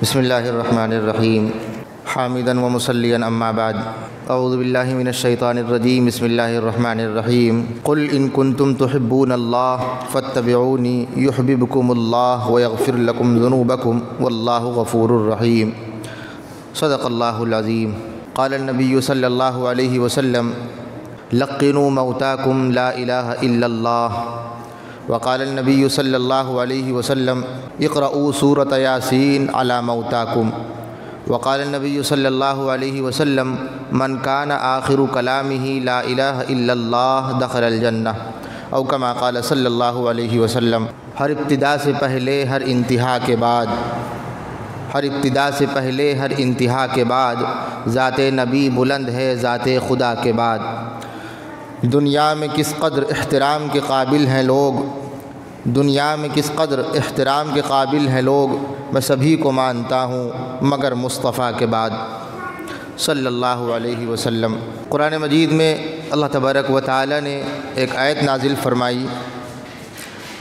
بسم اللہ الرحمن الرحیم حامداً و مصلیاً اما بعد اعوذ باللہ من الشیطان الرجیم بسم اللہ الرحمن الرحیم قل ان کنتم تحبون اللہ فاتبعونی یحببکم اللہ ویغفر لکم ذنوبکم واللہ غفور الرحیم صدق اللہ العظیم قال النبی صلی اللہ علیہ وسلم لقنوا موتاکم لا الہ الا اللہ وقال النبی صلی اللہ علیہ وسلم اقرؤوا سورۃ یاسین علی موتاکم وقال النبی صلی اللہ علیہ وسلم من کان آخر کلامہ لا الہ الا اللہ دخل الجنہ او کما قال صلی اللہ علیہ وسلم۔ ہر ابتدا سے پہلے ہر انتہا کے بعد، ہر ابتدا سے پہلے ہر انتہا کے بعد ذات نبی بلند ہے ذات خدا کے بعد۔ دنیا میں کس قدر احترام کے قابل ہیں لوگ، دنیا میں کس قدر احترام کے قابل ہیں لوگ، میں سبھی کو مانتا ہوں مگر مصطفیٰ کے بعد صلی اللہ علیہ وسلم۔ قرآن مجید میں اللہ تبارک و تعالی نے ایک آیت نازل فرمائی۔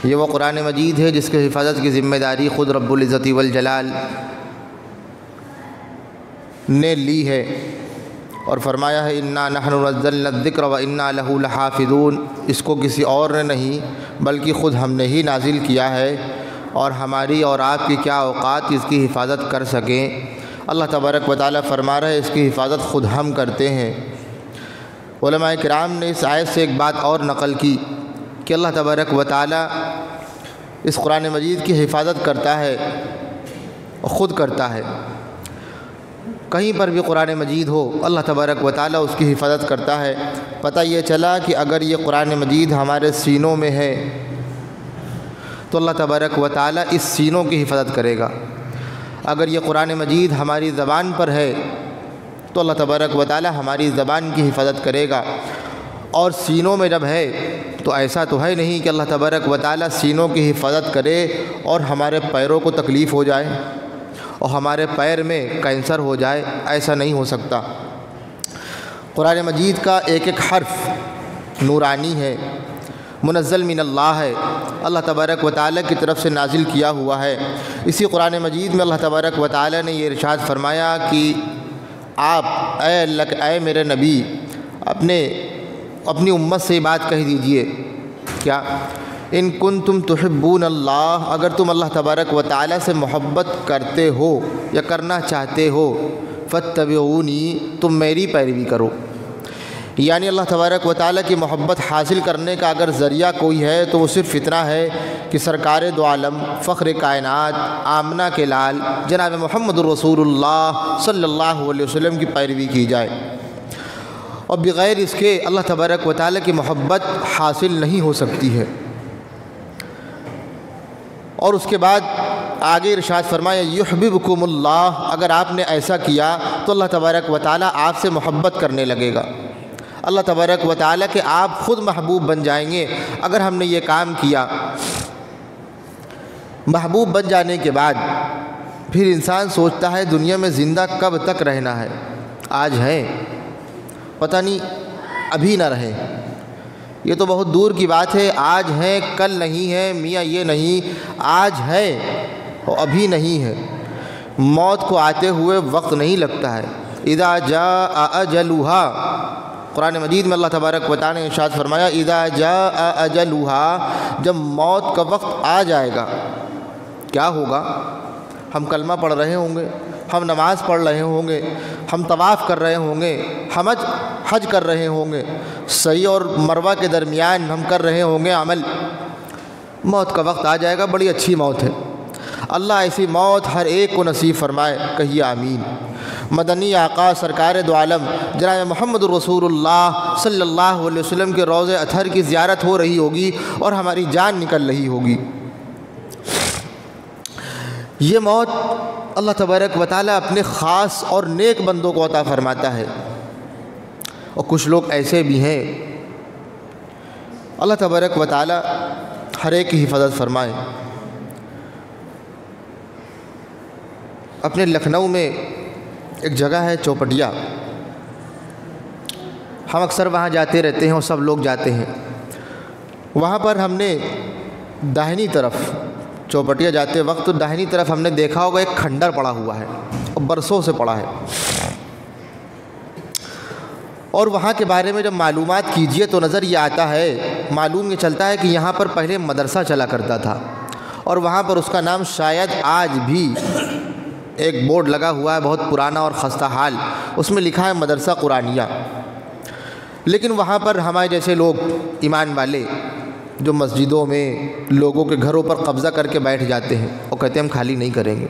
یہ وہ قرآن مجید ہے جس کی حفاظت کی ذمہ داری خود رب العزت والجلال نے لی ہے، اور فرمایا ہے انا نحن نزلنا الذکر و انا لہ لحافظون۔ اس کو کسی اور نے نہیں بلکہ خود ہم نے ہی نازل کیا ہے، اور ہماری اور آپ کی کیا اوقات اس کی حفاظت کر سکیں۔ اللہ تبارک و تعالیٰ فرما رہا ہے اس کی حفاظت خود ہم کرتے ہیں۔ علماء کرام نے اس آیت سے ایک بات اور نقل کی کہ اللہ تبارک و تعالیٰ اس قرآن مجید کی حفاظت کرتا ہے، خود کرتا ہے۔ کہیں پر بھی قرآن مجید ہو اللہ تبارک و تعالیٰ اس کی حفاظت کرتا ہے۔ پتہ یہ چلا کہ اگر یہ قرآن مجید ہمارے سینوں میں ہے تو اللہ تبارک و تعالیٰ اس سینوں کی حفاظت کرے گا۔ اگر یہ قرآن مجید ہماری زبان پر ہے تو اللہ تبارک و تعالیٰ ہماری زبان کی حفاظت کرے گا۔ اور سینوں میں جب ہے تو ایسا تو ہے نہیں کہ اللہ تبارک و تعالیٰ سینوں کی حفاظت کرے اور ہمارے پیروں کو تکلیف ہو جائے اور ہمارے پیر میں کینسر ہو جائے، ایسا نہیں ہو سکتا۔ قرآن مجید کا ایک ایک حرف نورانی ہے، منزل من اللہ ہے، اللہ تبارک و تعالیٰ کی طرف سے نازل کیا ہوا ہے۔ اسی قرآن مجید میں اللہ تبارک و تعالیٰ نے یہ ارشاد فرمایا کہ آپ اے میرے نبی اپنی امت سے یہ بات کہہ دیجئے، کیا ان کنتم تحبون اللہ، اگر تم اللہ تبارک و تعالیٰ سے محبت کرتے ہو یا کرنا چاہتے ہو، فاتبعونی، تم میری پیروی کرو۔ یعنی اللہ تبارک و تعالیٰ کی محبت حاصل کرنے کا اگر ذریعہ کوئی ہے تو وہ صرف اتنا ہے کہ سرکار دو عالم فخر کائنات آمنہ کے لال جناب محمد رسول اللہ صلی اللہ علیہ وسلم کی پیروی کی جائے، اور بغیر اس کے اللہ تبارک و تعالیٰ کی محبت حاصل نہیں ہو سکتی ہے۔ اور اس کے بعد آگے ارشاد فرمایا یحببکم اللہ، اگر آپ نے ایسا کیا تو اللہ تبارک و تعالیٰ آپ سے محبت کرنے لگے گا، اللہ تبارک و تعالیٰ کے آپ خود محبوب بن جائیں گے اگر ہم نے یہ کام کیا۔ محبوب بن جانے کے بعد پھر انسان سوچتا ہے دنیا میں زندہ کب تک رہنا ہے، آج ہے پتہ نہیں ابھی نہ رہے، یہ تو بہت دور کی بات ہے، آج ہے کل نہیں ہے میاں، یہ نہیں، آج ہے اور ابھی نہیں ہے۔ موت کو آتے ہوئے وقت نہیں لگتا ہے۔ اذا جاء اجلها، قرآن مجید میں اللہ تبارک و تعالیٰ نے ارشاد فرمایا اذا جاء اجلها، جب موت کا وقت آ جائے گا کیا ہوگا؟ ہم کلمہ پڑھ رہے ہوں گے، ہم نماز پڑھ رہے ہوں گے، ہم طواف کر رہے ہوں گے، ہم حج کر رہے ہوں گے، صحیح اور مروہ کے درمیان ہم کر رہے ہوں گے عمل، موت کا وقت آ جائے گا، بڑی اچھی موت ہے۔ اللہ ایسی موت ہر ایک کو نصیب فرمائے، کہیے آمین۔ مدنی آقا سرکار دو عالم جناب محمد رسول اللہ صلی اللہ علیہ وسلم کے روضہ اطہر کی زیارت ہو رہی ہوگی اور ہماری جان نکل رہی ہوگی۔ یہ موت اللہ تبارک و تعالیٰ اپنے خاص اور نیک بندوں کو عطا فرماتا ہے، اور کچھ لوگ ایسے بھی ہیں۔ اللہ تبارک و تعالیٰ ہر ایک کی حفاظت فرمائے۔ اپنے لکھنؤ میں ایک جگہ ہے چوپٹیا، ہم اکثر وہاں جاتے رہتے ہیں اور سب لوگ جاتے ہیں۔ وہاں پر ہم نے داہنی طرف چوپٹیا جاتے وقت تو داہنی طرف ہم نے دیکھا ہوگا ایک کھنڈر پڑا ہوا ہے اور برسوں سے پڑا ہے، اور وہاں کے بارے میں جب معلومات کیجئے تو نظر یہ آتا ہے، معلوم یہ چلتا ہے کہ یہاں پر پہلے مدرسہ چلا کرتا تھا، اور وہاں پر اس کا نام شاید آج بھی ایک بورڈ لگا ہوا ہے بہت پرانا اور خستہ حال، اس میں لکھا ہے مدرسہ قرآنیہ۔ لیکن وہاں پر ہمارے جیسے لوگ ایمان والے جو مسجدوں میں لوگوں کے گھروں پر قبضہ کر کے بیٹھ جاتے ہیں اور کہتے ہیں ہم خالی نہیں کریں گے،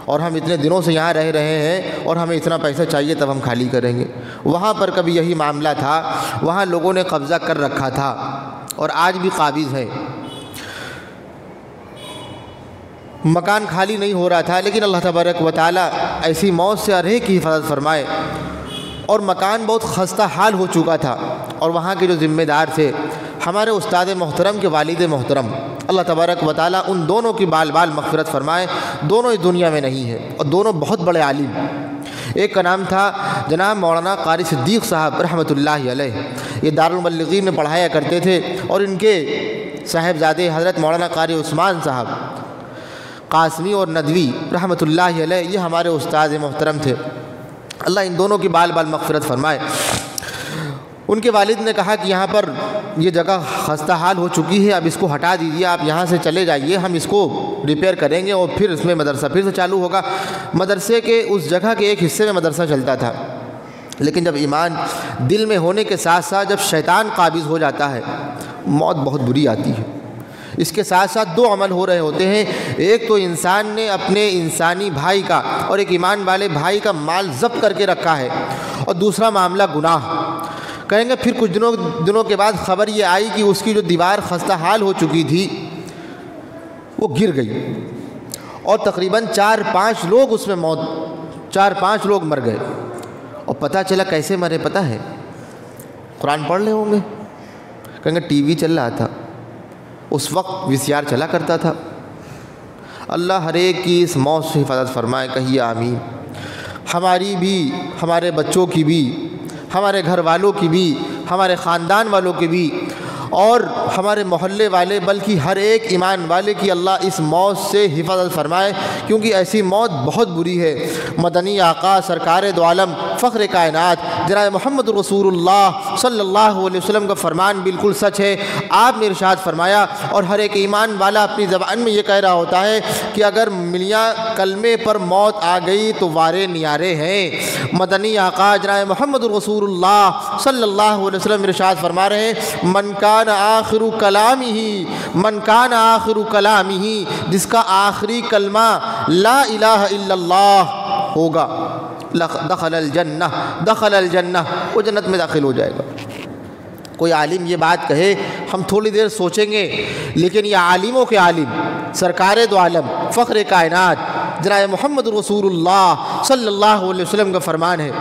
اور ہم اتنے دنوں سے یہاں رہ رہے ہیں اور ہمیں اتنا پیسہ چاہیے تب ہم خالی کریں گے، وہاں پر کبھی یہی معاملہ تھا، وہاں لوگوں نے قبضہ کر رکھا تھا اور آج بھی قابض ہے، مکان خالی نہیں ہو رہا تھا، لیکن اللہ تبارک و تعالیٰ ایسی موت سے ہر ایک کی حفاظت فرمائے، اور مکان بہت خستہ حال ہو چکا تھا، اور وہاں کے جو ذمہ دار تھے ہمارے استاد محترم کے والد محترم، اللہ تبارک و تعالیٰ ان دونوں کی بال بال مغفرت فرمائے، دونوں اس دنیا میں نہیں ہیں اور دونوں بہت بڑے عالم، ایک کا نام تھا جناب مولانا قاری صدیق صاحب رحمۃ اللہ علیہ، یہ دارالمبلغین میں پڑھایا کرتے تھے، اور ان کے صاحبزادے حضرت مولانا قاری عثمان صاحب قاسمی اور ندوی رحمۃ اللہ علیہ، یہ ہمارے استاد محترم تھے، اللہ ان دونوں کی بال بال مغفرت فرمائے۔ ان کے والد نے کہا کہ یہاں پر یہ جگہ خستہ حال ہو چکی ہے، اب اس کو ہٹا دیجیے، آپ یہاں سے چلے جائیے، ہم اس کو ریپیئر کریں گے اور پھر اس میں مدرسہ پھر سے چالو ہوگا۔ مدرسے کے اس جگہ کے ایک حصے میں مدرسہ چلتا تھا، لیکن جب ایمان دل میں ہونے کے ساتھ ساتھ جب شیطان قابض ہو جاتا ہے موت بہت بری آتی ہے۔ اس کے ساتھ ساتھ دو عمل ہو رہے ہوتے ہیں، ایک تو انسان نے اپنے انسانی بھائی کا اور ایک ایمان والے بھائی کا مال ضبط کر کے رکھا ہے، اور دوسرا معاملہ گناہ۔ کہیں گے پھر کچھ دنوں کے بعد خبر یہ آئی کہ اس کی جو دیوار خستہ حال ہو چکی تھی وہ گر گئی، اور تقریباً 4-5 لوگ اس میں 4-5 لوگ مر گئے، اور پتہ چلا کیسے مرے پتہ ہے؟ قرآن پڑھ لے ہوں گے، کہیں گے ٹی وی چل رہا تھا، اس وقت VCR چلا کرتا تھا۔ اللہ ہر ایک کی اس موت سے حفاظت فرمائے، کہیے آمین۔ ہماری بھی، ہمارے بچوں کی بھی، ہمارے گھر والوں کی بھی، ہمارے خاندان والوں کی بھی، اور ہمارے محلے والے، بلکہ ہر ایک ایمان والے کی اللہ اس موت سے حفاظت فرمائے، کیونکہ ایسی موت بہت بری ہے۔ مدنی آقا سرکار دو عالم فخر کائنات جناب محمد رسول اللہ صلی اللہ علیہ وسلم کا فرمان بالکل سچ ہے۔ آپ نے ارشاد فرمایا، اور ہر ایک ایمان والا اپنی زبان میں یہ کہہ رہا ہوتا ہے کہ اگر میاں کلمے پر موت آ گئی تو وارے نیارے ہیں۔ مدنی آقا جناب محمد رسول اللہ صلی اللہ علیہ وسلم ارشاد فرما رہے ہیں، من کان آخر کلامہ، جس کا آخری کلمہ لا الہ الا اللہ ہوگا، دخل الجنہ، وہ جنت میں داخل ہو جائے گا۔ کوئی عالم یہ بات کہے ہم تھوڑی دیر سوچیں گے، لیکن یہ عالموں کے عالم سرکار دو عالم فخر کائنات جناب محمد رسول اللہ صلی اللہ علیہ وسلم کا فرمان ہے۔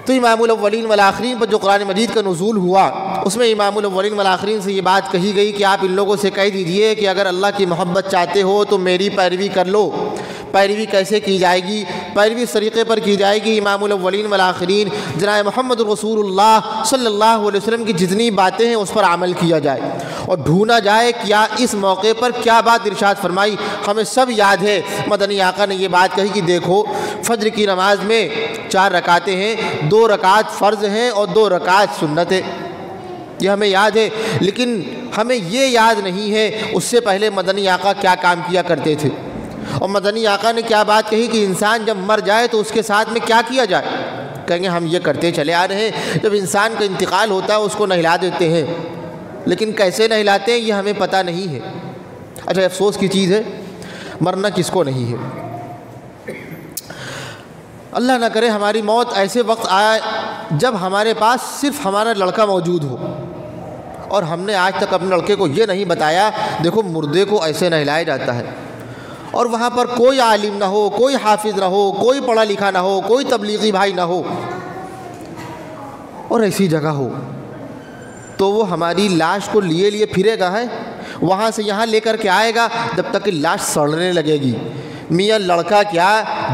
تو امام الاولین والآخرین پر جو قرآن مجید کا نزول ہوا، اس میں امام الاولین والآخرین سے یہ بات کہی گئی کہ آپ ان لوگوں سے کہہ دیجئے کہ اگر اللہ کی محبت چاہتے ہو تو میری پیروی کر لو۔ پیروی کیسے کی جائے گی؟ پیروی اس طریقے پر کی جائے گی، امام الاولین والآخرین جناب محمد رسول اللہ صلی اللہ علیہ وسلم کی جتنی باتیں ہیں اس پر عمل کیا جائے، اور ڈھونڈا جائے کیا اس موقع پر کیا بات ارشاد فرمائی۔ ہمیں سب یاد ہے مدنی آقا نے یہ بات کہی کہ دیکھو فجر کی نماز میں 4 رکعتیں ہیں، 2 رکعت فرض ہیں اور 2 رکعت سنت ہے، یہ ہمیں یاد ہے، لیکن ہمیں یہ یاد نہیں ہے اس سے پہلے مدنی آقا کیا کام کیا کرتے تھے، اور مدنی آقا نے کیا بات کہی کہ انسان جب مر جائے تو اس کے ساتھ میں کیا کیا جائے۔ کہیں گے ہم یہ کرتے چلے آ رہے ہیں، جب انسان کا انتقال ہوتا ہے اس کو نہلا دیتے ہیں، لیکن کیسے نہلاتے ہیں یہ ہمیں پتہ نہیں ہے۔ اچھا افسوس کی چیز ہے، مرنا کس کو نہیں ہے۔ اللہ نہ کرے ہماری موت ایسے وقت آئے جب ہمارے پاس صرف ہمارا لڑکا موجود ہو، اور ہم نے آج تک اپنے لڑکے کو یہ نہیں بتایا دیکھو مردے کو ایسے نہلایا جاتا ہے، اور وہاں پر کوئی عالم نہ ہو، کوئی حافظ نہ ہو، کوئی پڑھا لکھا نہ ہو، کوئی تبلیغی بھائی نہ ہو، اور ایسی جگہ ہو تو وہ ہماری لاش کو لیے پھرے گا، ہے وہاں سے یہاں لے کر کے آئے گا جب تک کہ لاش سڑنے لگے گی۔ میاں لڑکا کیا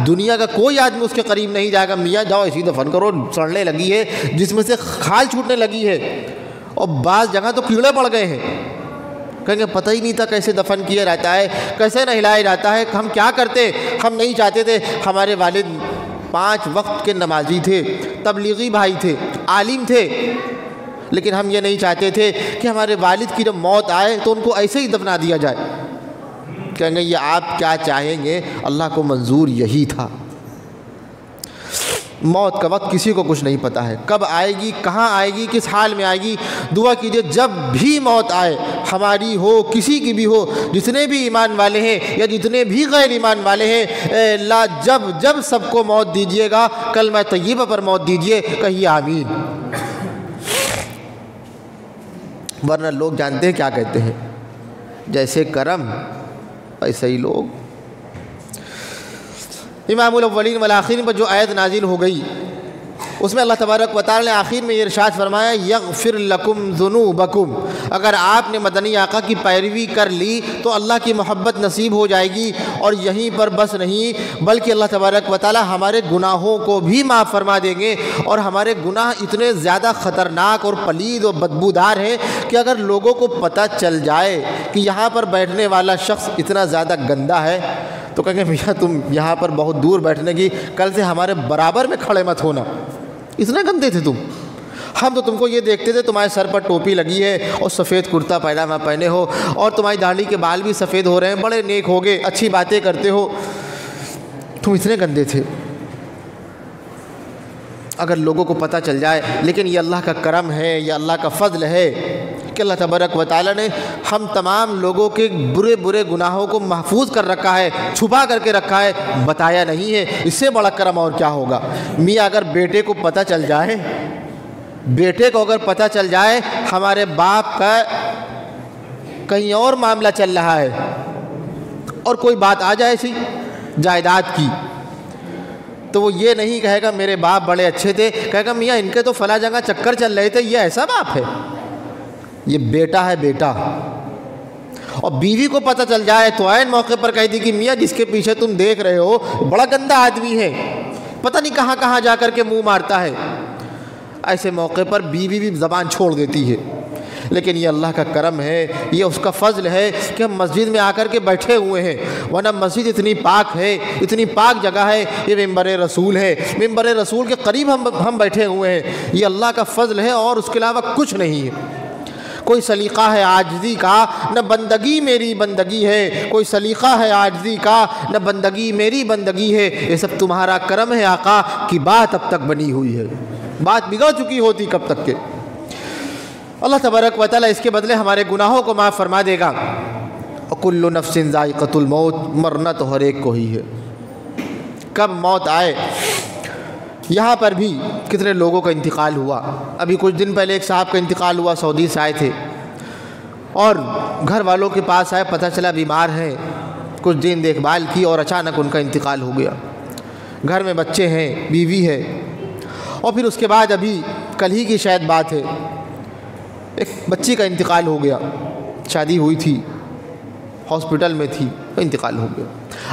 دنیا کا کوئی آدمی اس کے قریب نہیں جائے گا، میاں جاؤ اسی دفن کرو، سڑنے لگی ہے، جس میں سے کھال چھوٹنے لگی ہے، اور بعض جگہ تو کیڑے پڑ گئے ہیں، کہیں گے پتہ ہی نہیں تھا کیسے دفن کیا جاتا ہے، کیسے نہلایا جاتا ہے، ہم کیا کرتے، ہم نہیں چاہتے تھے۔ ہمارے والد 5 وقت کے نمازی تھے، تبلیغی بھائی تھے، عالم تھے، لیکن ہم یہ نہیں چاہتے تھے کہ ہمارے والد کی جب موت آئے تو ان کو ایسے ہی دفنا دیا جائے۔ کہیں گے یہ آپ کیا چاہیں گے، اللہ کو منظور یہی تھا۔ موت کا وقت کسی کو کچھ نہیں پتہ ہے، کب آئے گی، کہاں آئے گی، کس حال میں آئے گی۔ دعا کیجئے جب بھی موت آئے، ہماری ہو، کسی کی بھی ہو، جتنے بھی ایمان والے ہیں یا جتنے بھی غیر ایمان والے ہیں، اے اللہ جب سب کو موت دیجئے گا، کلمہ طیبہ پر موت دیجئے، کہیے آمین۔ ورنہ لوگ جانتے ہیں کیا کہتے ہیں، جیسے کرم ایسے ہی لوگ۔ امام الاولین والآخرین پر جو آیت نازل ہو گئی، اس میں اللہ تبارک و تعالی نے آخر میں یہ ارشاد فرمایا یغفر لکم ذنوبکم، اگر آپ نے مدنی آقا کی پیروی کر لی تو اللہ کی محبت نصیب ہو جائے گی، اور یہیں پر بس نہیں بلکہ اللہ تبارک و تعالی ہمارے گناہوں کو بھی معاف فرما دیں گے، اور ہمارے گناہ اتنے زیادہ خطرناک اور پلید اور بدبودار ہیں کہ اگر لوگوں کو پتہ چل جائے کہ یہاں پر بیٹھنے والا شخص اتنا زیادہ گندا ہے تو کہیں گے میاں تم یہاں پر بہت دور بیٹھنے کی، کل سے ہمارے برابر میں کھڑے مت ہونا، اتنے گندے تھے تم۔ ہم تو تم کو یہ دیکھتے تھے تمہارے سر پر ٹوپی لگی ہے اور سفید کرتا پائجامہ پہنے ہو، اور تمہاری داڑھی کے بال بھی سفید ہو رہے ہیں، بڑے نیک ہو گئے، اچھی باتیں کرتے ہو، تم اتنے گندے تھے۔ اگر لوگوں کو پتہ چل جائے، لیکن یہ اللہ کا کرم ہے، یہ اللہ کا فضل ہے کہ اللہ تبارک و تعالی نے ہم تمام لوگوں کے برے برے گناہوں کو محفوظ کر رکھا ہے، چھپا کر کے رکھا ہے، بتایا نہیں ہے۔ اس سے بڑا کرم اور کیا ہوگا۔ میاں اگر بیٹے کو پتہ چل جائے، بیٹے کو اگر پتہ چل جائے ہمارے باپ کا کہیں اور معاملہ چل رہا ہے، اور کوئی بات آ جائے ایسی جائیداد کی، تو وہ یہ نہیں کہے گا میرے باپ بڑے اچھے تھے، کہے گا میاں ان کے تو فلاں جگہ چکر چل رہے تھے، یہ ایسا باپ ہے، یہ بیٹا ہے بیٹا۔ اور بیوی کو پتہ چل جائے تو عین موقع پر کہہ دی کہ میاں جس کے پیچھے تم دیکھ رہے ہو بڑا گندا آدمی ہے، پتہ نہیں کہاں کہاں جا کر کے منہ مارتا ہے، ایسے موقع پر بیوی بھی زبان چھوڑ دیتی ہے۔ لیکن یہ اللہ کا کرم ہے، یہ اس کا فضل ہے کہ ہم مسجد میں آ کر کے بیٹھے ہوئے ہیں، ورنہ مسجد اتنی پاک ہے، اتنی پاک جگہ ہے، یہ ممبر رسول ہے، ممبر رسول کے قریب ہم بیٹھے ہوئے ہیں، یہ اللہ کا فضل ہے اور اس کے علاوہ کچھ نہیں ہے۔ کوئی سلیقہ ہے عاجزی کا، نہ بندگی میری بندگی ہے، کوئی سلیقہ ہے عاجزی کا، نہ بندگی میری بندگی ہے، یہ سب تمہارا کرم ہے آقا کی بات اب تک بنی ہوئی ہے، بات بگڑ چکی ہوتی کب تک کے۔ اللہ تبارک و تعالی اس کے بدلے ہمارے گناہوں کو معاف فرما دے گا۔ وَكُلُّ نَفْسٍ ذَائِقَةُ الْمَوْتِ، مرنا تو ہر ایک کو ہی ہے، کب موت آئے۔ یہاں پر بھی کتنے لوگوں کا انتقال ہوا، ابھی کچھ دن پہلے ایک صاحب کا انتقال ہوا، سعودی سے آئے تھے، اور گھر والوں کے پاس آئے، پتہ چلا بیمار ہیں، کچھ دن دیکھ بھال کی اور اچانک ان کا انتقال ہو گیا۔ گھر میں بچے ہیں، بیوی ہے، اور پھر اس کے بعد ابھی کل ہی کی شاید بات ہے، ایک بچی کا انتقال ہو گیا، شادی ہوئی تھی، ہاسپٹل میں تھی، انتقال ہو گیا۔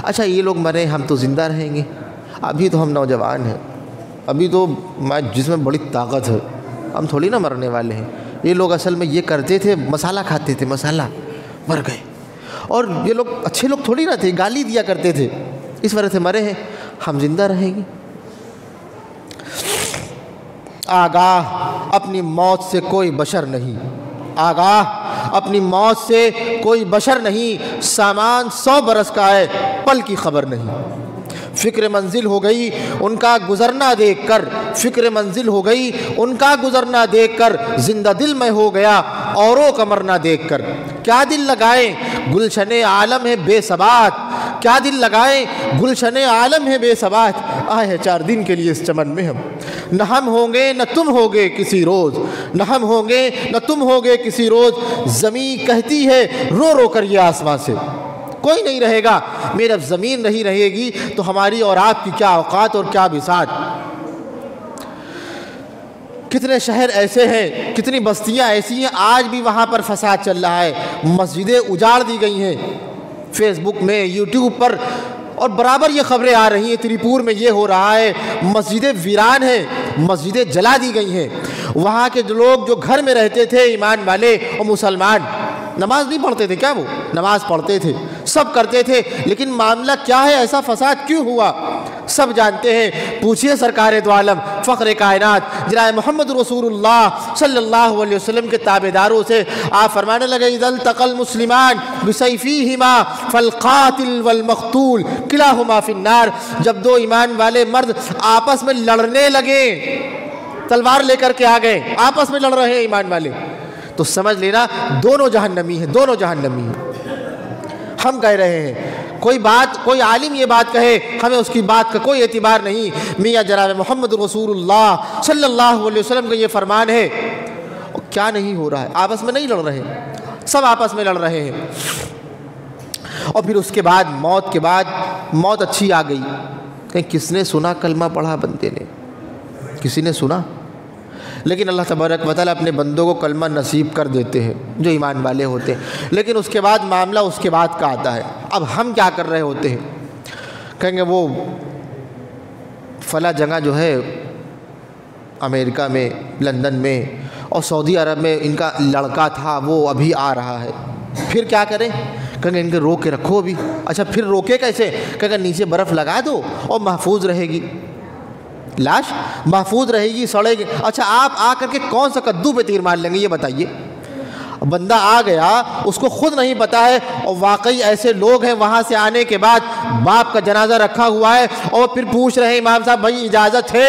اچھا یہ لوگ مرے، ہم تو زندہ رہیں گے، ابھی تو ہم نوجوان ہیں، ابھی تو جس میں بڑی طاقت ہے، ہم تھوڑی نہ مرنے والے ہیں۔ یہ لوگ اصل میں یہ کرتے تھے، مسالہ کھاتے تھے، مسالہ، مر گئے، اور یہ لوگ اچھے لوگ تھوڑی نہ تھے، گالی دیا کرتے تھے، اس وجہ سے مرے ہیں، ہم زندہ رہیں گے۔ آگاہ اپنی موت سے کوئی بشر نہیں، آگاہ اپنی موت سے کوئی بشر نہیں، سامان 100 برس کا ہے، پل کی خبر نہیں۔ فکر منزل ہو گئی ان کا گزرنا دیکھ کر، فکر منزل ہو گئی ان کا گزرنا دیکھ کر، زندہ دل میں ہو گیا اوروں کا مرنا دیکھ کر۔ کیا دل لگائیں گلشن عالم ہے بے ثبات، کیا دل لگائیں گلشن عالم ہے بے ثبات، آئے ہیں 4 دن کے لیے اس چمن میں ہم، نہ ہم ہوں گے نہ تم ہوگے کسی روز، نہ ہم ہوں گے نہ تم ہوگے کسی روز، زمین کہتی ہے رو رو کر یہ آسمان سے، کوئی نہیں رہے گا، میرا زمین نہیں رہے گی تو ہماری اور آپ کی کیا اوقات اور کیا بساط۔ کتنے شہر ایسے ہیں، کتنی بستیاں ایسی ہیں، آج بھی وہاں پر فساد چل رہا ہے، مسجدیں اجاڑ دی گئی ہیں، فیس بک میں، یوٹیوب پر، اور برابر یہ خبریں آ رہی ہیں، تریپور میں یہ ہو رہا ہے، مسجدیں ویران ہیں، مسجدیں جلا دی گئی ہیں۔ وہاں کے لوگ جو گھر میں رہتے تھے ایمان والے اور مسلمان، نماز نہیں پڑھتے تھے کیا؟ وہ نماز پڑھتے تھے، سب کرتے تھے، لیکن معاملہ کیا ہے، ایسا فساد کیوں ہوا؟ سب جانتے ہیں۔ پوچھئے سرکار دو عالم فخر کائنات جناب محمد رسول اللہ صلی اللہ علیہ وسلم کے تابعداروں سے، آپ فرمانے لگے اذا التقى المسلمان بسیفیہما فالقاتل والمقتول کلاہما فی النار، جب دو ایمان والے مرد آپس میں لڑنے لگے، تلوار لے کر کے آ گئے، آپس میں لڑ رہے ہیں ایمان والے، تو سمجھ لینا دونوں جہنمی ہیں، دونوں جہنمی ہیں۔ ہم کہہ رہے ہیں کوئی عالم یہ بات کہے، ہمیں اس کی بات کا کوئی اعتبار نہیں، میاں جناب محمد رسول اللہ صلی اللہ علیہ وسلم کا یہ فرمان ہے، اور کیا نہیں ہو رہا ہے، آپس میں نہیں لڑ رہے، سب آپس میں لڑ رہے ہیں۔ اور پھر اس کے بعد موت اچھی آ گئی، کہ کس نے سنا کلمہ پڑھا بندے نے، کسی نے سنا؟ لیکن اللہ تبارک و تعالیٰ اپنے بندوں کو کلمہ نصیب کر دیتے ہیں جو ایمان والے ہوتے ہیں، لیکن اس کے بعد معاملہ اس کے بعد کا آتا ہے۔ اب ہم کیا کر رہے ہوتے ہیں؟ کہیں گے وہ فلاں جگہ جو ہے امریکہ میں، لندن میں اور سعودی عرب میں ان کا لڑکا تھا، وہ ابھی آ رہا ہے، پھر کیا کریں؟ کہیں گے ان کے روک کے رکھو ابھی۔ اچھا پھر روکے کیسے؟ کہیں گے نیچے برف لگا دو اور محفوظ رہے گی، لاش محفوظ رہے گی، سڑے گی۔ اچھا آپ آ کر کے کون سا کدو پہ تیر مار لیں گے یہ بتائیے؟ بندہ آ گیا، اس کو خود نہیں پتا ہے، اور واقعی ایسے لوگ ہیں وہاں سے آنے کے بعد باپ کا جنازہ رکھا ہوا ہے، اور پھر پوچھ رہے ہیں امام صاحب بھائی اجازت ہے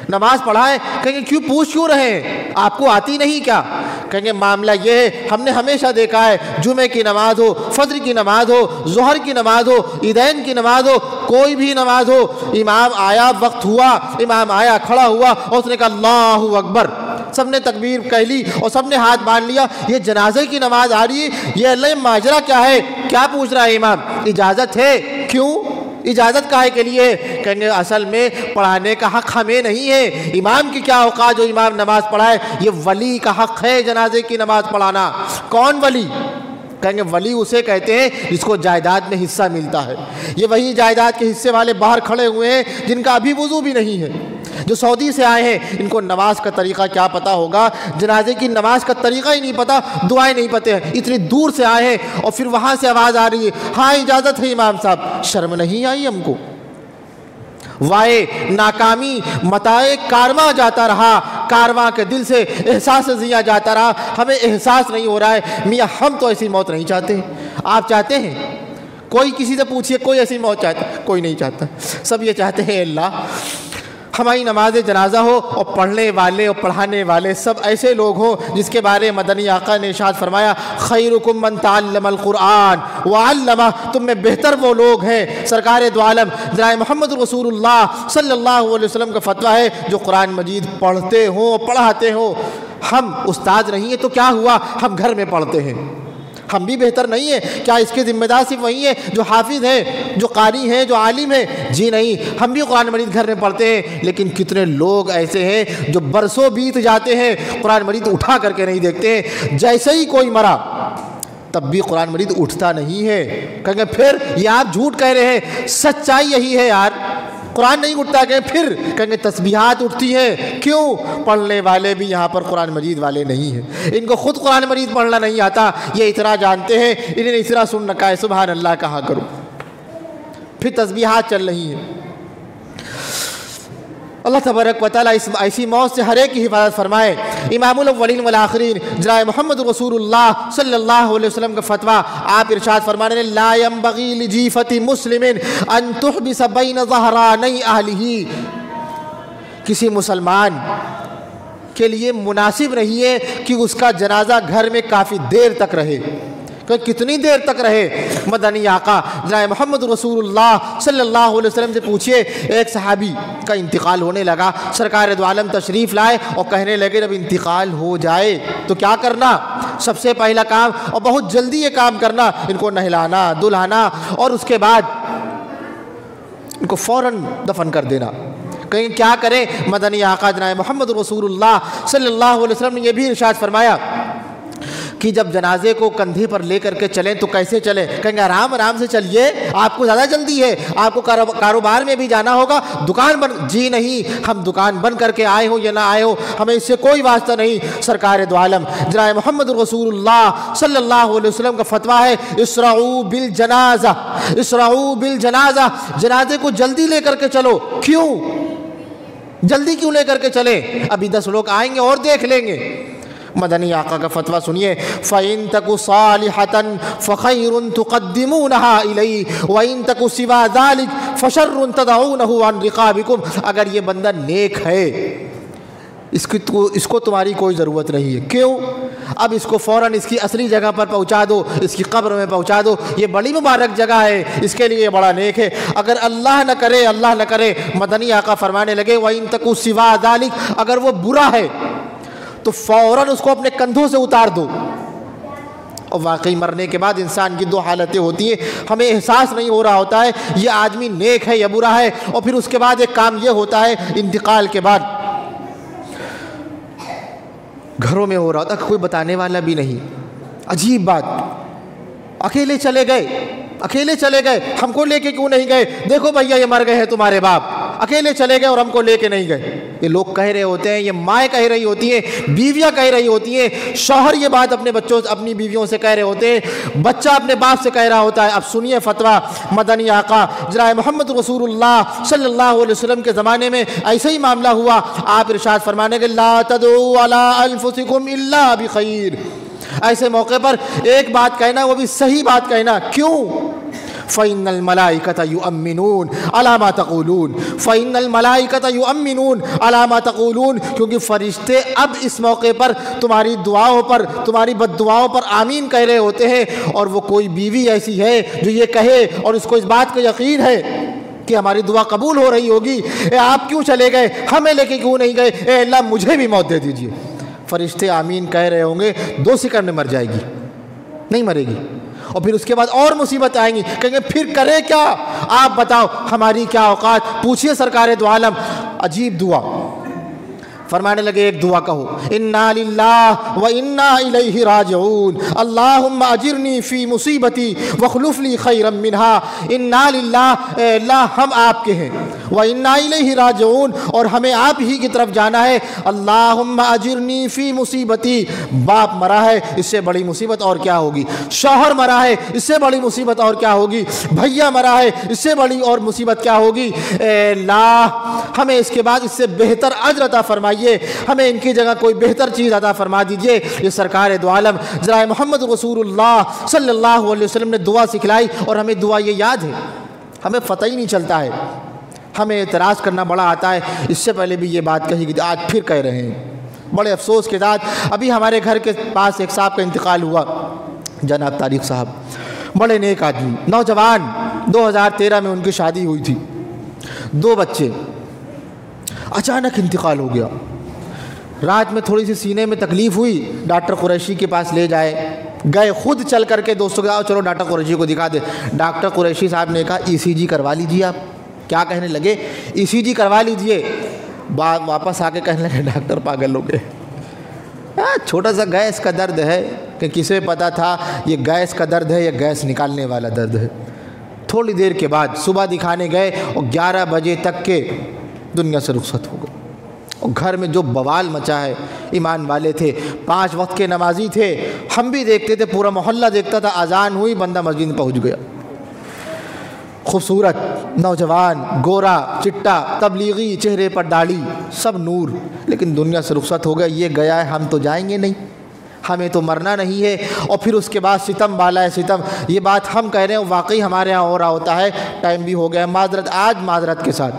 نماز پڑھائیں؟ کہیں گے کیوں پوچھ کیوں رہے ہیں، آپ کو آتی نہیں کیا؟ کہیں گے معاملہ یہ ہے، ہم نے ہمیشہ دیکھا ہے جمعے کی نماز ہو، فجر کی نماز ہو، ظہر کی نماز ہو، عیدین کی نماز ہو، کوئی بھی نماز ہو، امام آیا، وقت ہوا، امام آیا، کھڑا ہوا اور اس نے کہا اللہ اکبر، سب نے تکبیر کہہ لی اور سب نے ہاتھ باندھ لیا، یہ جنازے کی نماز آ رہی ہے، یہ اللہ ماجرا کیا ہے؟ کیا پوچھ رہا ہے امام؟ اجازت ہے؟ کیوں اجازت کاہے کے لیے؟ کہیں گے اصل میں پڑھانے کا حق ہمیں نہیں ہے، امام کی کیا اوقات جو امام نماز پڑھائے، یہ ولی کا حق ہے جنازے کی نماز پڑھانا۔ کون ولی؟ کہیں گے ولی اسے کہتے ہیں جس کو جائیداد میں حصہ ملتا ہے، یہ وہی جائیداد کے حصے والے باہر کھڑے ہوئے ہیں جن کا ابھی وضو بھی نہیں ہے، جو سعودی سے آئے ہیں، ان کو نماز کا طریقہ کیا پتا ہوگا، جنازے کی نماز کا طریقہ ہی نہیں پتا، دعائیں نہیں پتہ ہیں، اتنی دور سے آئے ہیں اور پھر وہاں سے آواز آ رہی ہے ہاں اجازت ہے امام صاحب، شرم نہیں آئی ہم کو؟ وائے ناکامی متاع کارواں جاتا رہا، کارواں کے دل سے احساس زیاں جاتا رہا، ہمیں احساس نہیں ہو رہا ہے میاں ہم تو ایسی موت نہیں چاہتے۔ آپ چاہتے ہیں؟ کوئی کسی سے پوچھئے کوئی ایسی موت چاہتا ہے؟ کوئی نہیں چاہتا، سب یہ چاہتے ہیں اللہ ہماری نماز جنازہ ہو اور پڑھنے والے اور پڑھانے والے سب ایسے لوگ ہوں جس کے بارے مدنی آقا نے ارشاد فرمایا خیرکم من تعلم القرآن وعلمہ، تم میں بہتر وہ لوگ ہیں، سرکار دو عالم جناب محمد رسول اللہ صلی اللہ علیہ وسلم کا فتویٰ ہے، جو قرآن مجید پڑھتے ہوں پڑھاتے ہوں۔ ہم استاد نہیں ہیں تو کیا ہوا، ہم گھر میں پڑھتے ہیں، ہم بھی بہتر نہیں ہیں کیا؟ اس کے ذمہ دار صرف وہی ہیں جو حافظ ہیں، جو قاری ہیں، جو عالم ہیں؟ جی نہیں، ہم بھی قرآن مجید گھر میں پڑھتے ہیں، لیکن کتنے لوگ ایسے ہیں جو برسوں بیت جاتے ہیں قرآن مجید اٹھا کر کے نہیں دیکھتے ہیں، جیسے ہی کوئی مرا تب بھی قرآن مجید اٹھتا نہیں ہے۔ کہیں گے پھر یہ آپ جھوٹ کہہ رہے ہیں، سچائی یہی ہے یار، قرآن نہیں اٹھتا، پھر کہیں گے تسبیحات اٹھتی ہیں، کیوں؟ پڑھنے والے بھی یہاں پر قرآن مجید والے نہیں ہیں، ان کو خود قرآن مجید پڑھنا نہیں آتا، یہ اتنا جانتے ہیں، انہیں اتنا سن رکھا ہے سبحان اللہ کہا کرو، پھر تسبیحات چل رہی ہیں۔ اللہ تبارک و تعالیٰ اس ایسی موت سے ہر ایک کی حفاظت فرمائے۔ امام الاولین والآخرین جناب محمد رسول اللہ صلی اللہ علیہ وسلم کا فتویٰ آپ ارشاد فرمانے ہیں لا ينبغی لجیفۃ مسلم ان تحبس بین ظہرانی اہلہ، کسی مسلمان کے لیے مناسب نہیں ہے کہ اس کا جنازہ گھر میں کافی دیر تک رہے۔ کتنی دیر تک رہے؟ مدنی آقا جناب محمد رسول اللہ صلی اللہ علیہ وسلم سے پوچھئے، ایک صحابی کا انتقال ہونے لگا، سرکار دو عالم تشریف لائے اور کہنے لگے جب انتقال ہو جائے تو کیا کرنا؟ سب سے پہلا کام اور بہت جلدی یہ کام کرنا، ان کو نہلانا دلہانا اور اس کے بعد ان کو فوراً دفن کر دینا۔ کہیں کیا کریں؟ مدنی آقا جناب محمد رسول اللہ صلی اللہ علیہ وسلم نے یہ بھی ارشاد فرمایا کہ جب جنازے کو کندھے پر لے کر کے چلیں تو کیسے چلیں؟ کہیں گے آرام آرام سے چلیے، آپ کو زیادہ جلدی ہے، آپ کو کاروبار میں بھی جانا ہوگا، دکان بند۔ جی نہیں، ہم دکان بند کر کے آئے ہوں یا نہ آئے ہوں ہمیں اس سے کوئی واسطہ نہیں۔ سرکار دو عالم جناب محمد رسول اللہ صلی اللہ علیہ وسلم کا فتویٰ ہے اسرعوا بالجنازہ، اسرعوا بالجنازہ، جنازے کو جلدی لے کر کے چلو۔ کیوں جلدی کیوں لے کر کے چلیں؟ ابھی 10 لوگ آئیں گے اور دیکھ لیں گے۔ مدنی آقا کا فتویٰ سنیے، فَإِن تَكُ صَالِحَةً فَخَيْرٌ تُقَدِّمُونَهَا إِلَيْهِ وَإِن تَكُ سِوَى ذَلِكَ فَشَرٌ تَدْعُونَهُ عَنْ رِقَابِكُمْ۔ اگر یہ بندہ نیک ہے، اس کو تمہاری کوئی ضرورت نہیں ہے۔ کیوں؟ اب اس کو فوراً اس کی اصلی جگہ پر پہنچا دو، اس کی قبر میں پہنچا دو، یہ بڑی مبارک جگہ ہے، اس کے لیے یہ بڑا نیک ہے۔ اگر اللہ نہ کرے، اللہ نہ کرے، مدنی آقا فرمانے لگے وَإِن تَكُ سِوَى ذَلِكَ، اگر وہ برا ہے تو فوراً اس کو اپنے کندھوں سے اتار دو۔ اور واقعی مرنے کے بعد انسان کی 2 حالتیں ہوتی ہیں، ہمیں احساس نہیں ہو رہا ہوتا ہے یہ آدمی نیک ہے یا برا ہے، اور پھر اس کے بعد ایک کام یہ ہوتا ہے انتقال کے بعد گھروں میں ہو رہا ہوتا ہے، کوئی بتانے والا بھی نہیں۔ عجیب بات، اکیلے چلے گئے، ہم کو لے کے کیوں نہیں گئے؟ دیکھو بھیا یہ مر گئے ہیں تمہارے باپ، اکیلے چلے گئے اور ہم کو لے کے نہیں گئے۔ یہ لوگ کہہ رہے ہوتے ہیں، یہ مائیں کہہ رہی ہوتی ہیں، بیویاں کہہ رہی ہوتی ہیں، شوہر یہ بات اپنی بیویوں سے کہہ رہے ہوتے ہیں، بچہ اپنے باپ سے کہہ رہا ہوتا ہے۔ اب سنیے فتویٰ مدنی آقا جناب محمد رسول اللہ صلی اللہ علیہ وسلم کے زمانے میں ایسا ہی معاملہ ہوا۔ آپ ارشاد فرمانے کے لا تدعوا علی انفسکم الا بخیر، ایسے موقع پر ایک بات کہنا، وہ بھی صحیح بات کہنا۔ کیوں؟ فَإِنَّ الْمَلَائِكَةَ يُؤْمِنُونَ عَلَى مَا تَقُولُونَ، فَإِنَّ الْمَلَائِكَةَ يُؤْمِنُونَ عَلَى مَا تَقُولُونَ، کیونکہ فرشتے اب اس موقع پر تمہاری دعاؤں پر، تمہاری بد دعاؤں پر آمین کہہ رہے ہوتے ہیں۔ اور وہ کوئی بیوی ایسی ہے جو یہ کہے اور اس کو اس بات کا یقین ہے کہ ہماری دعا قبول ہو رہی ہوگی، اے آپ کیوں چلے گئے، ہمیں لے کے کیوں نہیں گئے، اے اللہ مجھے بھی موت دے دیجئے۔ فرشتے آمین کہہ رہے ہوں گے، 2 سیکنڈ میں مر جائے گی، نہیں مرے گی، اور پھر اس کے بعد اور مصیبت آئیں گی، کہیں گے پھر کرے کیا، آپ بتاؤ ہماری کیا اوقات۔ پوچھئے سرکار دو عالم، عجیب دعا فرمانے لگے، ایک دعا کہو، انا للہ و انا الیہ راجعون، اللہم اجرنی فی مصیبتی واخلف لی خیرا منہا۔ انا للہ، اے اللہ ہم آپ کے ہیں، و انا الیہ راجعون، اور ہمیں آپ ہی کی طرف جانا ہے۔ اللہم اجرنی فی مصیبتی، باپ مرا ہے اس سے بڑی مصیبت اور کیا ہوگی، شوہر مرا ہے اس سے بڑی مصیبت اور کیا ہوگی، بھیا مرا ہے اس سے بڑی اور مصیبت کیا ہوگی۔ اے اللہ ہمیں اس کے بعد اس سے بہتر اجر عطا فرمائیے، ہمیں ان کی جگہ کوئی بہتر چیز عطا فرما دیجئے۔ یہ سرکار دو عالم جناب محمد رسول اللہ صلی اللہ علیہ وسلم نے دعا سکھلائی، اور ہمیں دعا یہ یاد ہے، ہمیں پتہ ہی نہیں چلتا ہے، ہمیں اعتراض کرنا بڑا آتا ہے۔ اس سے پہلے بھی یہ بات کہی گئی، آج پھر کہہ رہے ہیں بڑے افسوس کے ساتھ۔ ابھی ہمارے گھر کے پاس ایک صاحب کا انتقال ہوا، جناب طارق صاحب، بڑے نیک آدمی، نوجوان، 2013 میں ان کی شادی ہوئی تھی، 2 بچے، اچانک انتقال ہو گیا۔ رات میں تھوڑی سی سینے میں تکلیف ہوئی، ڈاکٹر قریشی کے پاس لے گئے خود چل کر کے، دوستوں کے آؤ چلو ڈاکٹر قریشی کو دکھا دے۔ ڈاکٹر قریشی صاحب نے کہا ECG کروا لیجیے۔ آپ کیا کہنے لگے؟ ECG کروا لیجیے۔ واپس آ کے کہنے لگے ڈاکٹر پاگل ہو گئے، چھوٹا سا گیس کا درد ہے، کہ کسے پتا تھا یہ گیس کا درد ہے یا گیس نکالنے والا درد ہے۔ تھوڑی دیر کے بعد صبح دکھانے گئے اور 11 بجے تک کے دنیا سے رخصت ہو گئے۔ اور گھر میں جو بوال مچا ہے، ایمان والے تھے، 5 وقت کے نمازی تھے، ہم بھی دیکھتے تھے، پورا محلہ دیکھتا تھا، اذان ہوئی بندہ مسجد میں پہنچ گیا۔ خوبصورت نوجوان، گورا چٹا، تبلیغی، چہرے پر داڑھی، سب نور، لیکن دنیا سے رخصت ہو گیا۔ یہ گیا ہے، ہم تو جائیں گے نہیں، ہمیں تو مرنا نہیں ہے۔ اور پھر اس کے بعد ستم بالا ہے ستم، یہ بات ہم کہہ رہے ہیں، واقعی ہمارے ہاں ہو رہا ہوتا ہے۔ ٹائم بھی ہو گیا ہے، معذرت، آج معذرت کے ساتھ،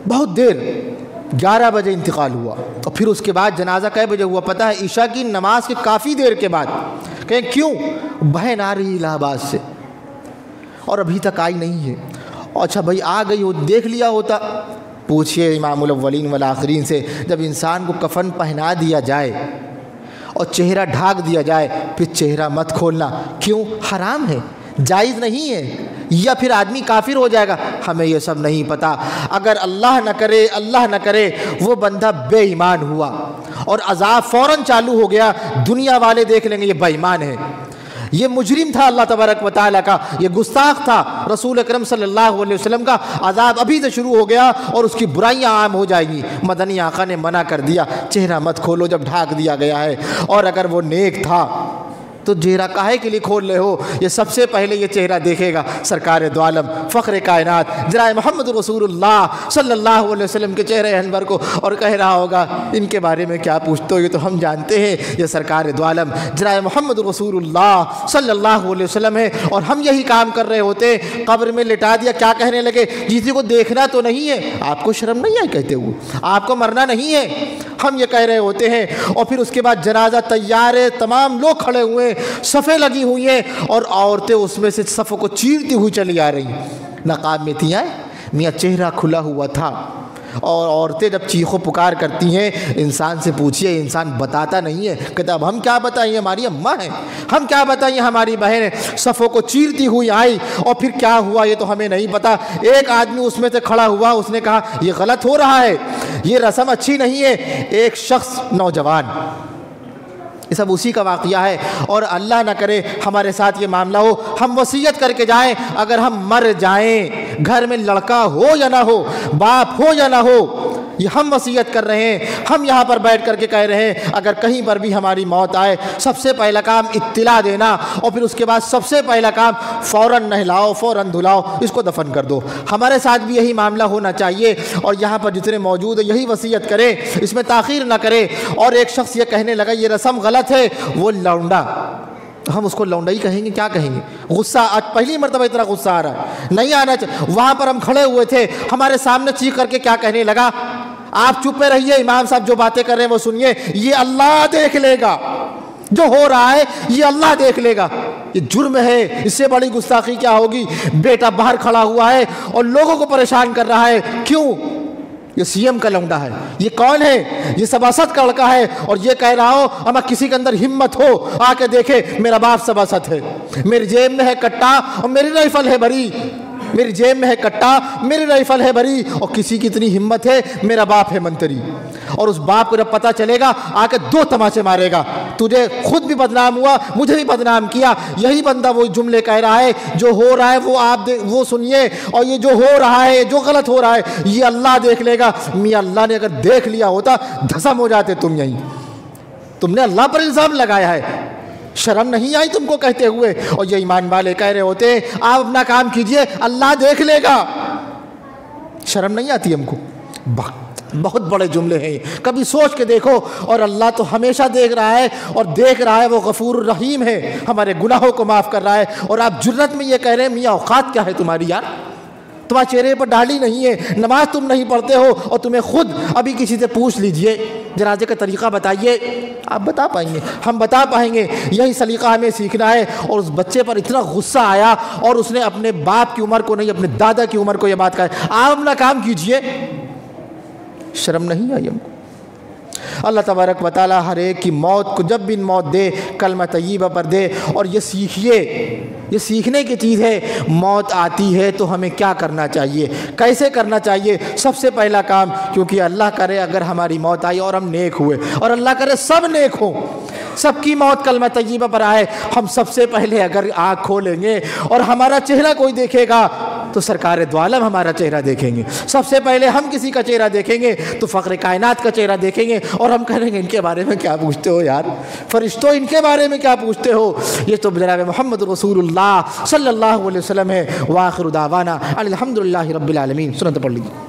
بہت دیر، 11 بجے انتقال ہوا۔ اور پھر اس کے بعد جنازہ کئے بجے ہوا پتہ ہے؟ عشاء کی نماز کے کافی دیر کے بعد۔ کہیں کیوں؟ بہن آ رہی الہ آباد سے اور ابھی تک آئی نہیں ہے۔ اچھا بھائی آ گئی ہو، دیکھ لیا ہوتا۔ پوچھئے امام الاولین والآخرین سے، جب انسان کو کفن پہنا دیا جائے اور چہرہ ڈھانک دیا جائے، پھر چہرہ مت کھولنا، کیوں؟ حرام ہے، جائز نہیں ہے۔ یا پھر آدمی کافر ہو جائے گا؟ ہمیں یہ سب نہیں پتہ۔ اگر اللہ نہ کرے وہ بندہ بے ایمان ہوا اور عذاب فوراً چالو ہو گیا، دنیا والے دیکھ لیں گے یہ بے ایمان ہے، یہ مجرم تھا اللہ تبارک و تعالیٰ کا، یہ گستاخ تھا رسول اکرم صلی اللہ علیہ وسلم کا، عذاب ابھی سے شروع ہو گیا اور اس کی برائیاں عام ہو جائیں گی۔ مدنی آقا نے منع کر دیا، چہرہ مت کھولو جب ڈھانک دیا گیا ہے۔ اور اگر وہ نیک تھا تو چہرہ کاہے کے لیے کھول رہے ہو؟ یہ سب سے پہلے یہ چہرہ دیکھے گا سرکار دو عالم فخر کائنات جناب محمد رسول اللہ صلی اللہ علیہ وسلم کے چہرے انور کو، اور کہہ رہا ہوگا ان کے بارے میں کیا پوچھتے ہو، یہ تو ہم جانتے ہیں یہ سرکار دو عالم جناب محمد رسول اللہ صلی اللہ علیہ وسلم ہے، اور ہم یہی کام کر رہے ہوتے، قبر میں لٹا دیا، کیا کہنے لگے؟ کسی کو دیکھنا تو نہیں ہے، آپ کو شرم نہیں آئی کہتے ہوئے؟ آپ کو مرنا نہیں ہے، ہم یہ کہہ رہے ہوتے ہیں۔ اور پھر اس کے بعد جنازہ تیار ہے، تمام لوگ کھڑے ہوئے، صفیں لگی ہوئی ہیں، اور عورتیں اس میں سے صفوں کو چیرتی ہوئی چلی آ رہی ہیں، نقاب میں تھیں میاں، چہرہ کھلا ہوا تھا۔ اور عورتیں جب چیخو پکار کرتی ہیں، انسان سے پوچھئے، انسان بتاتا نہیں ہے، کہتا اب ہم کیا بتائیں، ہماری اماں ہیں، ہم کیا بتائیں، ہماری بہن ہے۔ صفوں کو چیرتی ہوئی آئی، اور پھر کیا ہوا یہ تو ہمیں نہیں پتا۔ ایک آدمی اس میں سے کھڑا ہوا، اس نے کہا یہ غلط ہو رہا ہے، یہ رسم اچھی نہیں ہے۔ ایک شخص نوجوان، یہ سب اسی کا واقعہ ہے، اور اللہ نہ کرے ہمارے ساتھ یہ معاملہ ہو، ہم وصیت کر کے جائیں، اگر ہم مر جائیں، گھر میں لڑکا ہو یا نہ ہو، باپ ہو یا نہ ہو، یہ ہم وصیت کر رہے ہیں، ہم یہاں پر بیٹھ کر کے کہہ رہے ہیں اگر کہیں پر بھی ہماری موت آئے، سب سے پہلا کام اطلاع دینا، اور پھر اس کے بعد سب سے پہلا کام فوراً نہلاؤ، فوراً دھلاؤ، اس کو دفن کر دو۔ ہمارے ساتھ بھی یہی معاملہ ہونا چاہیے، اور یہاں پر جتنے موجود ہیں یہی وصیت کریں، اس میں تاخیر نہ کریں۔ اور ایک شخص یہ کہنے لگا یہ رسم غلط ہے، وہ لونڈا، ہم اس کو لونڈا ہی کہیں گے، کیا کہیں گے؟ غصہ، آج پہلی مرتبہ اتنا غصہ آ رہا ہے، نہیں آنا چاہیے۔ وہاں پر ہم کھڑے ہوئے تھے، ہمارے سامنے چیخ کر کے کیا کہنے لگا؟ آپ چپے رہیے، امام صاحب جو باتیں کر رہے ہیں وہ سنیے، یہ اللہ دیکھ لے گا، جو ہو رہا ہے یہ اللہ دیکھ لے گا۔ یہ جرم ہے، اس سے بڑی گستاخی کیا ہوگی؟ بیٹا باہر کھڑا ہوا ہے اور لوگوں کو پریشان کر رہا ہے، کیوں؟ یہ سی ایم کا لونڈا ہے، یہ کون ہے؟ یہ سباست کا لڑکا ہے، اور یہ کہہ رہا ہو اما کسی کے اندر ہمت ہو آ کے دیکھے میرا باپ سباست ہے، میری جیب میں ہے کٹا اور میری رائفل ہے بھری، میری جیب میں ہے کٹا، میری رائفل ہے بھری، اور کسی کی اتنی ہمت ہے میرا باپ ہے منتری۔ اور اس باپ کو جب پتہ چلے گا آ کے 2 تماچے مارے گا، تجھے خود بھی بدنام ہوا، مجھے بھی بدنام کیا۔ یہی بندہ وہ جملے کہہ رہا ہے، جو ہو رہا ہے وہ آپ وہ سنیے، اور یہ جو ہو رہا ہے، جو غلط ہو رہا ہے، یہ اللہ دیکھ لے گا۔ میاں اللہ نے اگر دیکھ لیا ہوتا دھسم ہو جاتے تم، یہیں تم نے اللہ پر الزام لگایا ہے، شرم نہیں آئی تم کو کہتے ہوئے؟ اور یہ ایمان والے کہہ رہے ہوتے ہیں آپ اپنا کام کیجئے، اللہ دیکھ لے گا۔ شرم نہیں آتی ہم کو؟ بہت بڑے جملے ہیں، کبھی سوچ کے دیکھو۔ اور اللہ تو ہمیشہ دیکھ رہا ہے، اور دیکھ رہا ہے، وہ غفور الرحیم ہے، ہمارے گناہوں کو معاف کر رہا ہے، اور آپ جرت میں یہ کہہ رہے ہیں میاں اوقات کیا ہے تمہاری یار؟ تمہارے چہرے پر داڑھی نہیں ہے، نماز تم نہیں پڑھتے ہو، اور تمہیں خود ابھی کسی سے پوچھ لیجئے جنازے کا طریقہ بتائیے، آپ بتا پائیں گے، ہم بتا پائیں گے؟ یہی سلیقہ ہمیں سیکھنا ہے۔ اور اس بچے پر اتنا غصہ آیا، اور اس نے اپنے باپ کی عمر کو نہیں، اپنے دادا کی عمر کو یہ بات کہا ہے، آپ اپنا کام کیجئے۔ شرم نہیں آئی ہم کو؟ اللہ تبارک و تعالی ہر ایک کی موت کو جب بھی موت دے کلمہ طیبہ پر دے، اور یہ سیکھیے، یہ سیکھنے کی چیز ہے۔ موت آتی ہے تو ہمیں کیا کرنا چاہیے، کیسے کرنا چاہیے؟ سب سے پہلا کام، کیونکہ اللہ کرے اگر ہماری موت آئی اور ہم نیک ہوئے، اور اللہ کرے سب نیک ہوں، سب کی موت کلمہ طیبہ پر آئے، ہم سب سے پہلے اگر آنکھ کھولیں گے اور ہمارا چہرہ کوئی دیکھے گا تو سرکار دو عالم ہمارا چہرہ دیکھیں گے۔ سب سے پہلے ہم کسی کا چہرہ دیکھیں گے تو فخر کائنات کا چہرہ دیکھیں گے، اور ہم کہیں گے ان کے بارے میں کیا پوچھتے ہو یار، فرشتوں ان کے بارے میں کیا پوچھتے ہو؟ یہ تو جناب محمد رسول اللہ صلی اللہ علیہ وسلم ہے۔ وآخر دعوانا الحمدللہ رب العالمین۔ سنت پڑھ لیجیے۔